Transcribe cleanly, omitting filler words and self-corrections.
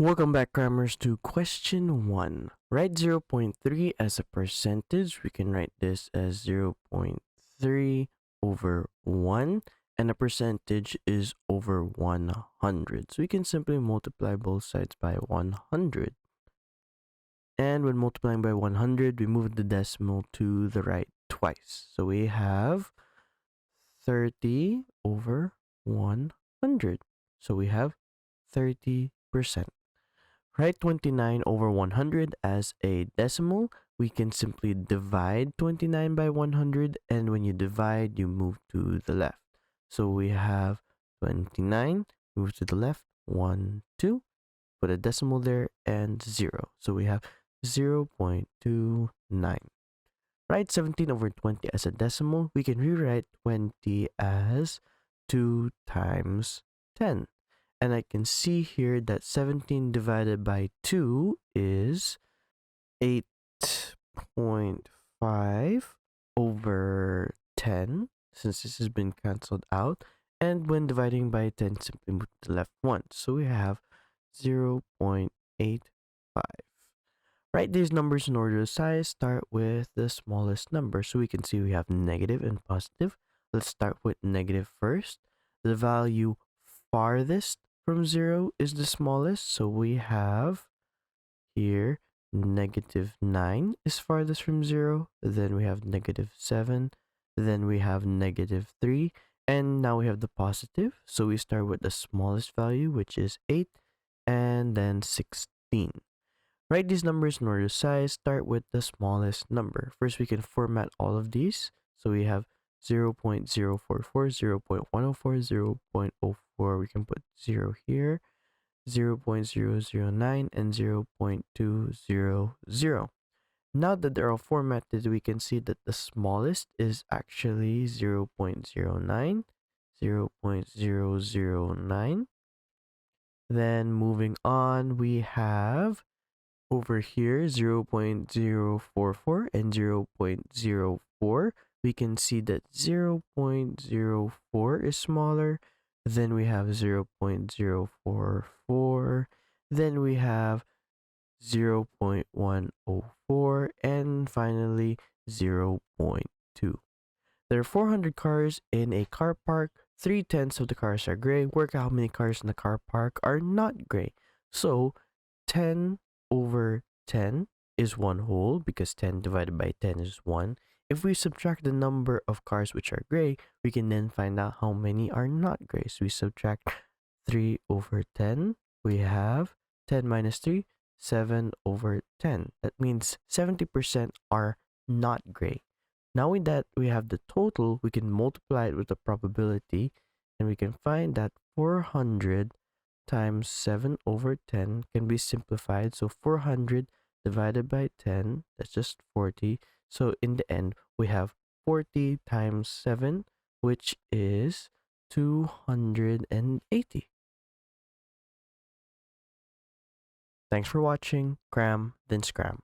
Welcome back, Crammers, to question 1. Write 0.3 as a percentage. We can write this as 0.3 over 1, and a percentage is over 100. So we can simply multiply both sides by 100. And when multiplying by 100, we move the decimal to the right twice. So we have 30 over 100. So we have 30%. Write 29 over 100 as a decimal. We can simply divide 29 by 100, and when you divide, you move to the left. So we have 29, move to the left, 1, 2, put a decimal there, and 0. So we have 0.29. Write 17 over 20 as a decimal. We can rewrite 20 as 2 times 10. And I can see here that 17 divided by 2 is 8.5 over 10, since this has been cancelled out. And when dividing by 10, simply move to the left one. So we have 0.85. Write these numbers in order of size. Start with the smallest number. So we can see we have negative and positive. Let's start with negative first. The value farthest from 0 is the smallest. So we have here negative 9 is farthest from 0. Then we have negative 7. Then we have negative 3. And now we have the positive. So we start with the smallest value, which is 8. And then 16. Write these numbers in order of size. Start with the smallest number. First, we can format all of these. So we have 0.044, 0.104, 0.04. We can put 0 here, 0.009, and 0.200. Now that they're all formatted, we can see that the smallest is actually 0.09, 0.009. Then moving on, we have over here 0.044 and 0.04. We can see that 0.04 is smaller. Then we have 0.044. Then we have 0.104. And finally 0.2. There are 400 cars in a car park. 3/10 of the cars are gray. Work out how many cars in the car park are not gray. So 10 over 10 is 1 whole, because 10 divided by 10 is 1. If we subtract the number of cars which are gray, we can then find out how many are not gray. So we subtract 3 over 10. We have 10 minus 3, 7 over 10. That means 70% are not gray. Now with that, we have the total. We can multiply it with the probability, and we can find that 400 times 7 over 10 can be simplified. So 400 divided by 10, that's just 40. So in the end, we have 40 times 7, which is 280. Thanks for watching. Cram, then scram.